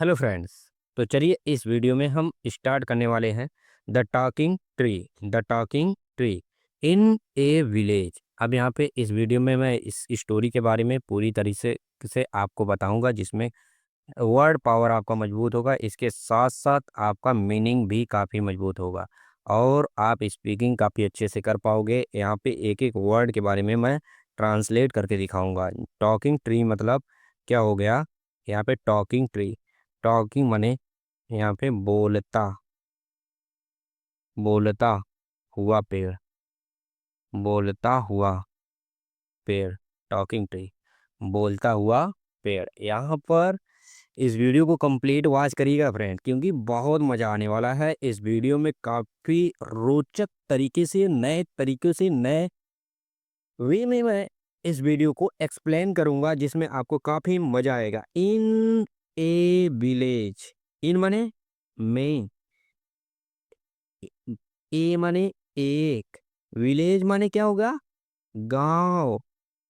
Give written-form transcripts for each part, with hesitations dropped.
Hello friends. तो चलिए इस वीडियो में हम स्टार्ट करने वाले हैं the talking tree. The talking tree in A village. अब यहाँ पे इस वीडियो में मैं इस स्टोरी के बारे में पूरी तरीके से आपको बताऊंगा, जिसमें वर्ड पावर आपका मजबूत होगा, इसके साथ साथ आपका मीनिंग भी काफ़ी मजबूत होगा और आप स्पीकिंग काफ़ी अच्छे से कर पाओगे। यहाँ पे एक एक वर्ड के बारे में मैं ट्रांसलेट करके दिखाऊंगा। टॉकिंग ट्री मतलब क्या हो गया? यहाँ पे टॉकिंग ट्री, टॉकिंग माने यहाँ पे बोलता, बोलता हुआ पेड़, बोलता हुआ पेड़, टॉकिंग ट्री, बोलता हुआ पेड़। यहाँ पर इस वीडियो को कंप्लीट वॉच करिएगा फ्रेंड, क्योंकि बहुत मज़ा आने वाला है। इस वीडियो में काफ़ी रोचक तरीके से, नए तरीके से, नए वे में मैं इस वीडियो को एक्सप्लेन करूंगा, जिसमें आपको काफ़ी मज़ा आएगा। इन ए विलेज, इन माने में, ए माने एक, विलेज माने क्या होगा? गांव,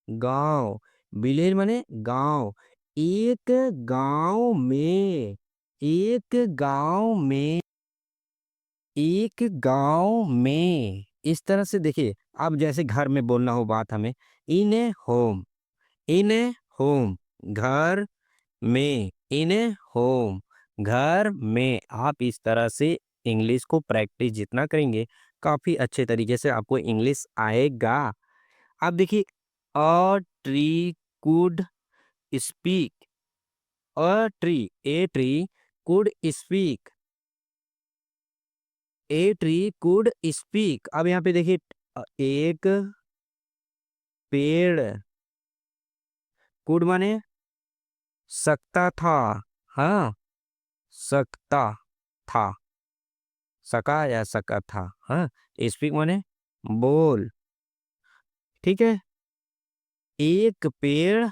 गांव, विलेज माने गांव। एक गांव में, एक गांव में, एक गांव में। इस तरह से देखिए, अब जैसे घर में बोलना हो बात हमें, इन ए होम, इन ए होम, घर में, इन ए होम, घर में। आप इस तरह से इंग्लिश को प्रैक्टिस जितना करेंगे, काफी अच्छे तरीके से आपको इंग्लिश आएगा। अब देखिए, a tree could speak, a tree, a tree could speak, a tree could speak. अब यहाँ पे देखिए, एक पेड़, कुड माने सकता था, हाँ, सकता था, सका या सका था, हाँ। स्पीक माने बोल, ठीक है। एक पेड़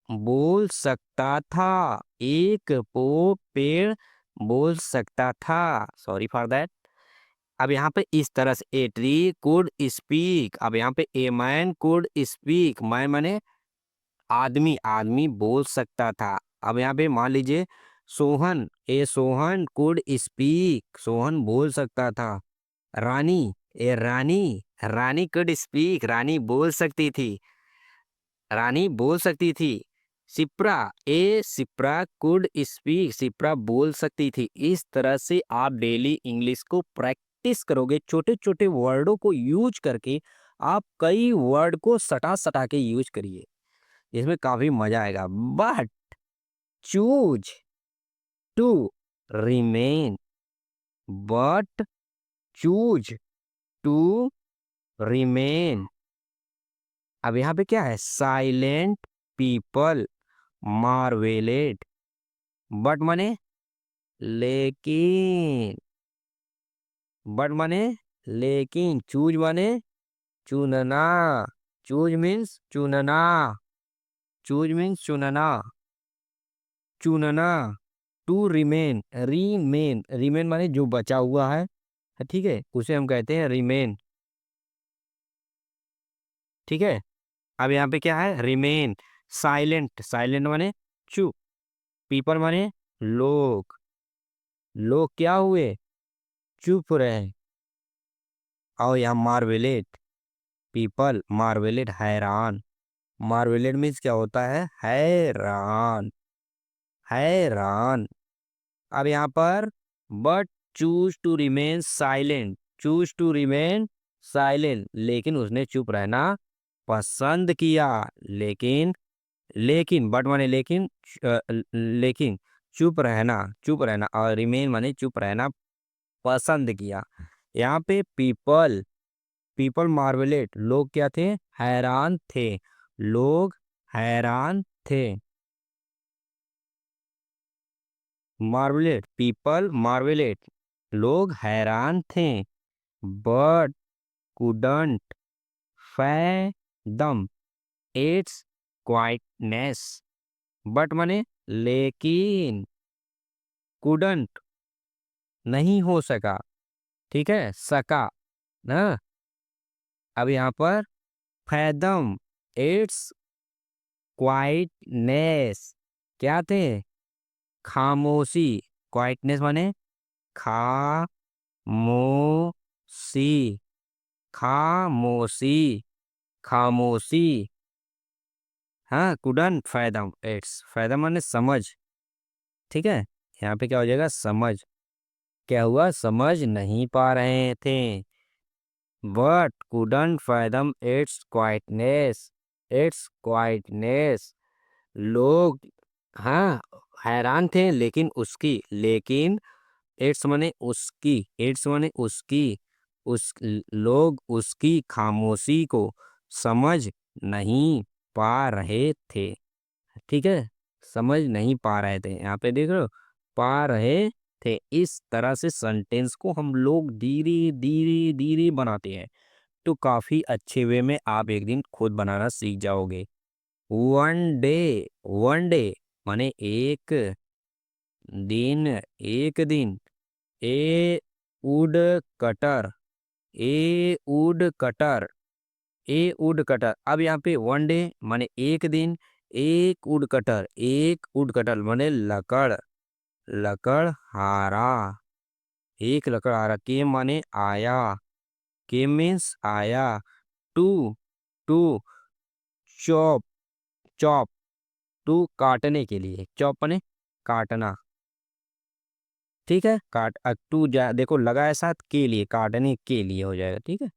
बोल सकता था, एक पो पेड़ बोल सकता था, सॉरी फॉर दैट। अब यहाँ पे इस तरह से ए ट्री कुड स्पीक। अब यहाँ पे a man could speak, man माने आदमी, आदमी बोल सकता था। अब यहाँ पे मान लीजिए सोहन, ए सोहन कुड स्पीक, सोहन बोल सकता था। रानी, ए रानी, रानी कुड स्पीक, रानी बोल सकती थी, रानी बोल सकती थी। सिप्रा, ए सिप्रा कुड स्पीक, सिप्रा बोल सकती थी। इस तरह से आप डेली इंग्लिश को प्रैक्टिस करोगे, छोटे छोटे वर्डों को यूज करके आप कई वर्ड को सटा सटा के यूज करिए, इसमें काफी मजा आएगा। But choose to remain, but choose to remain. अब यहाँ पे क्या है? साइलेंट पीपल मार्वेलेड, बट माने लेकिन, बट माने लेकिन, चूज माने चुनना, चूज मीन्स चुनना, चूज मीन्स चुनना, चुनना। टू रिमेन, रीमेन, रीमेन माने जो बचा हुआ है, ठीक है, उसे हम कहते हैं रिमेन, ठीक है। अब यहाँ पे क्या है? रिमेन। साइलेंट, साइलेंट माने चुप, पीपल माने लोग, लोग क्या हुए? चुप रहे। और यहाँ मार्वेलेट, पीपल मार्वेलेट हैरान, मार्वेलेट मीन्स क्या होता है? हैरान, हैरान। अब यहाँ पर but choose to remain silent, choose to remain silent, लेकिन उसने चुप रहना पसंद किया। लेकिन, लेकिन बट माने लेकिन, लेकिन चुप रहना, चुप रहना, और रिमेन माने चुप रहना पसंद किया। यहाँ पे पीपल, पीपल मार्वेलेट, लोग क्या थे? हैरान थे, लोग हैरान थे। मार्वेलेट, पीपल मार्वेलेट, लोग हैरान थे। But couldn't fathom it's quietness, but माने लेकिन, कुडंट नहीं हो सका, ठीक है, सका ना। अब यहाँ पर फैदम इट्स क्वाइटनेस, क्या थे? खामोशी, क्वाइटनेस माने खामोशी, खामोशी, खामोशी। हाँ, कुडन फैदम इट्स, फैदम माने समझ। ठीक है, यहाँ पे क्या हो जाएगा, समझ। क्या हुआ, समझ नहीं पा रहे थे। But couldn't fathom it's quietness, it's quietness. लोग, हाँ, हैरान थे लेकिन उसकी, लेकिन इट्स माने उसकी, इट्स माने उसकी, उस लोग उसकी खामोशी को समझ नहीं पा रहे थे। ठीक है, समझ नहीं पा रहे थे, यहाँ पे देख रहे हो, पा रहे थे। इस तरह से सेंटेंस को हम लोग धीरे धीरे धीरे बनाते हैं, तो काफी अच्छे वे में आप एक दिन खुद बनाना सीख जाओगे। वन डे, वन डे माने एक दिन, एक दिन। ए would cutter, A would cutter, A would cutter. अब यहाँ पे वन डे माने एक दिन, एक वुड कटर, एक वुड कटर माने लकड़, लकड़हारा, एक लकड़हारा। के माने आया, के मीन्स आया। To, to chop, chop, to काटने के लिए, चॉप माने काटना। ठीक है, टू जा देखो लगा है साथ के लिए, काटने के लिए हो जाएगा। ठीक है,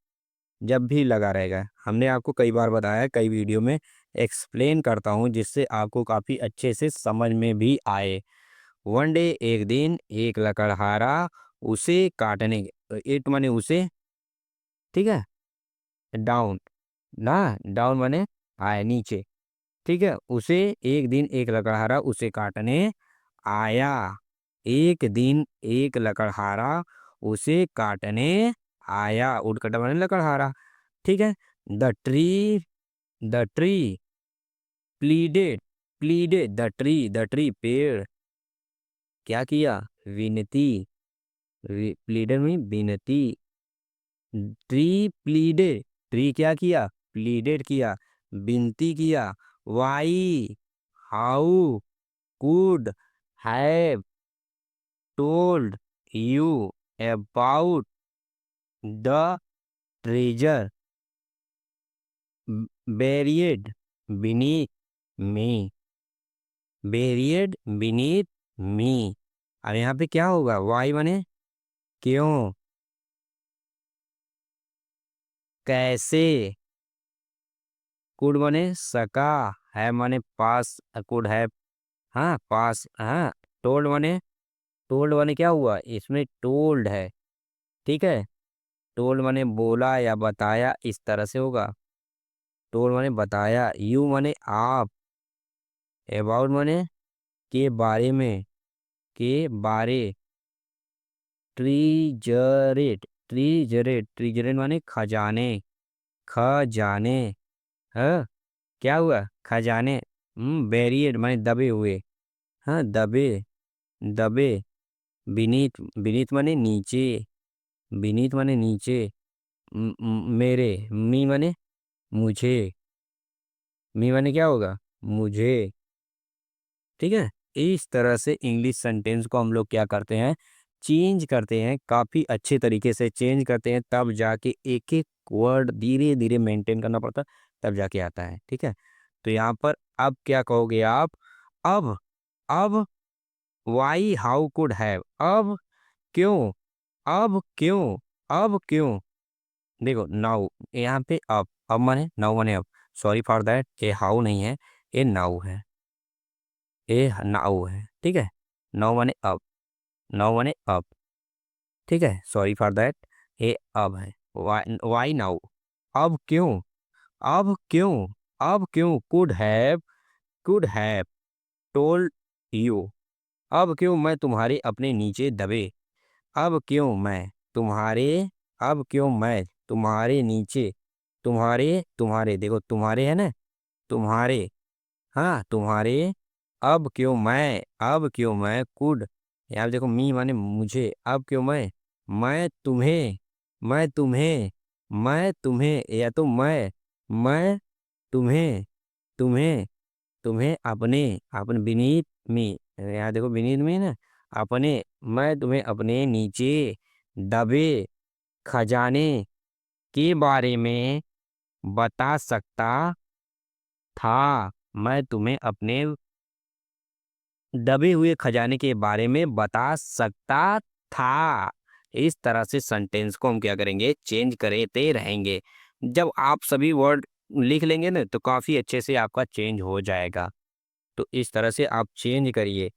जब भी लगा रहेगा, हमने आपको कई बार बताया है, कई वीडियो में एक्सप्लेन करता हूँ, जिससे आपको काफी अच्छे से समझ में भी आए। वन डे एक दिन, एक लकड़हारा उसे काटने, इट माने उसे। ठीक है, डाउन ना, डाउन माने आए, नीचे। ठीक है, उसे एक दिन एक लकड़हारा उसे काटने आया, एक दिन एक लकड़हारा उसे काटने आया, उड़कटा माने लकड़हारा। ठीक है, the tree, the tree pleaded, pleaded the tree, the tree पेड़ क्या किया, विनती, प्लीडेड में विनती। ट्री प्लीडेड, ट्री क्या किया, प्लीडेड किया, विनती किया। Why, how could have told you about the treasure buried beneath me, buried beneath me। अब यहाँ पे क्या होगा, वाई माने क्यों, कैसे, कुड माने सका, है माने पास, कुड है, हाँ पास, हाँ। टोल्ड माने, टोल्ड माने क्या हुआ, इसमें टोल्ड है। ठीक है, टोल्ड माने बोला या बताया, इस तरह से होगा। टोल्ड माने बताया, यू माने आप, अबाउट माने के बारे में, के बारे। ट्रीजरेट, ट्रीजरेट, ट्रीजरेट माने खजाने, खजाने। हाँ, क्या हुआ, खजाने। बैरियर माने दबे हुए, हाँ दबे, दबे। बीनीथ, बीनीथ माने नीचे, बीनीथ माने नीचे। मेरे, मी माने मुझे, मी माने क्या होगा, मुझे। ठीक है, इस तरह से इंग्लिश सेंटेंस को हम लोग क्या करते हैं, चेंज करते हैं, काफी अच्छे तरीके से चेंज करते हैं, तब जाके एक एक वर्ड धीरे धीरे मेंटेन करना पड़ता है, तब जाके आता है। ठीक है, तो यहाँ पर अब क्या कहोगे आप, अब वाई हाउ कुड हैव, अब क्यों, अब क्यों, अब क्यों। देखो नाउ, यहाँ पे अब माने नाउ माने अब, सॉरी फॉर दैट, ये हाउ नहीं है, ये नाउ है, ये नाउ है। ठीक है, नाउ माने अब, नाउ माने अब। ठीक है, सॉरी फॉर दैट, ये अब है। वाई नाउ, अब क्यों, अब क्यों, अब क्यों, कुड हैव टोल्ड यू, अब क्यों मैं तुम्हारे अपने नीचे दबे, अब क्यों मैं तुम्हारे, अब क्यों मैं तुम्हारे नीचे, तुम्हारे, तुम्हारे देखो तुम्हारे है ना, तुम्हारे, हाँ तुम्हारे। अब क्यों मैं कुड, यहाँ देखो मी माने मुझे, अब क्यों मैं तुम्हें, मैं तुम्हें, मैं तुम्हें, या तो मैं तुम्हें, तुम्हें, तुम्हें अपने, अपने बीनीथ मी, यहाँ देखो बीनीथ में ना, अपने, मैं तुम्हें अपने नीचे दबे खजाने के बारे में बता सकता था। मैं तुम्हें अपने दबे हुए खजाने के बारे में बता सकता था। इस तरह से सेंटेंस को हम क्या करेंगे, चेंज करते रहेंगे। जब आप सभी वर्ड लिख लेंगे ना तो काफी अच्छे से आपका चेंज हो जाएगा। तो इस तरह से आप चेंज करिए।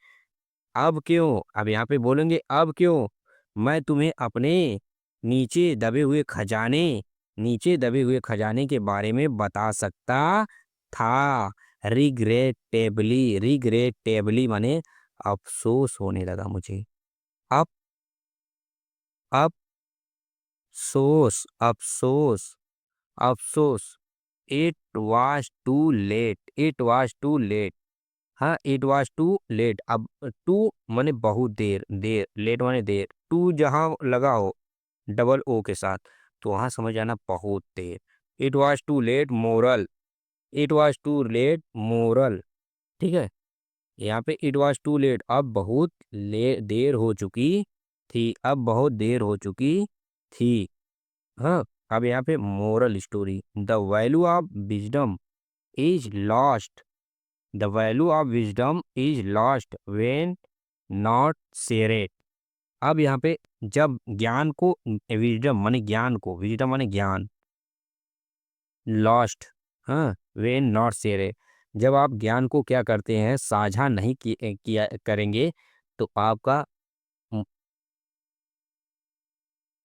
अब क्यों, अब यहाँ पे बोलेंगे अब क्यों, मैं तुम्हें अपने नीचे दबे हुए खजाने नीचे दबे हुए खजाने के बारे में बता सकता था। रिग्रेटेबली, रिग्रेटेबली माने अफसोस होने लगा मुझे। अब अफसोस, अफसोस, अफसोस। It was too late, it was too late. हाँ, इट वॉज टू लेट। अब टू माने बहुत देर, देर, लेट माने देर। टू जहाँ लगा हो डबल ओ के साथ तो वहां समझ आना बहुत देर। It was too late moral, it was too late moral. ठीक है, यहाँ पे इट वॉज टू लेट, अब बहुत देर हो चुकी थी, अब बहुत देर हो चुकी थी। हाँ, अब यहाँ पे moral story, the value of wisdom is lost, the value of wisdom is lost when not shared. अब यहाँ पे जब ज्ञान को, विजडम माने ज्ञान को, विजडम माने ज्ञान, लॉस्ट, हाँ, व्हेन नॉट शेयर्ड। जब आप ज्ञान को क्या करते हैं, साझा नहीं किया करेंगे तो आपका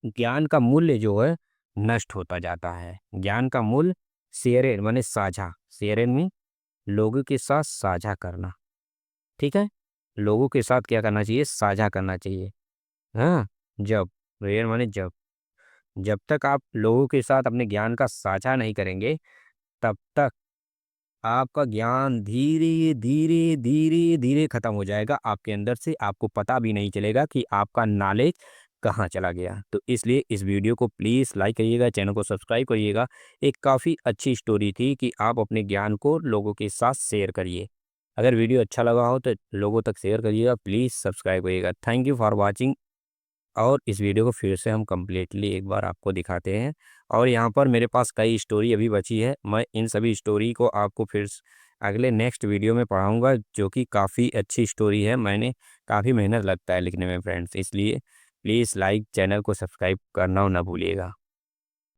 ज्ञान का मूल्य जो है नष्ट होता जाता है। ज्ञान का मूल्य, शेयरेड माने साझा, शेयरेड में लोगों के साथ साझा करना। ठीक है, लोगों के साथ क्या करना चाहिए, साझा करना चाहिए। हाँ, जब, रेयर माने जब, जब तक आप लोगों के साथ अपने ज्ञान का साझा नहीं करेंगे तब तक आपका ज्ञान धीरे धीरे धीरे धीरे खत्म हो जाएगा आपके अंदर से, आपको पता भी नहीं चलेगा कि आपका नॉलेज कहाँ चला गया। तो इसलिए इस वीडियो को प्लीज़ लाइक करिएगा, चैनल को सब्सक्राइब करिएगा। एक काफ़ी अच्छी स्टोरी थी कि आप अपने ज्ञान को लोगों के साथ शेयर करिए। अगर वीडियो अच्छा लगा हो तो लोगों तक शेयर करिएगा, प्लीज़ सब्सक्राइब करिएगा। Thank you for watching. और इस वीडियो को फिर से हम कम्प्लीटली एक बार आपको दिखाते हैं। और यहाँ पर मेरे पास कई स्टोरी अभी बची है, मैं इन सभी स्टोरी को आपको फिर अगले नेक्स्ट वीडियो में पढ़ाऊँगा, जो कि काफ़ी अच्छी स्टोरी है। मैंने काफ़ी मेहनत लगता है लिखने में फ्रेंड्स, इसलिए प्लीज़ लाइक, चैनल को सब्सक्राइब करना ना भूलिएगा।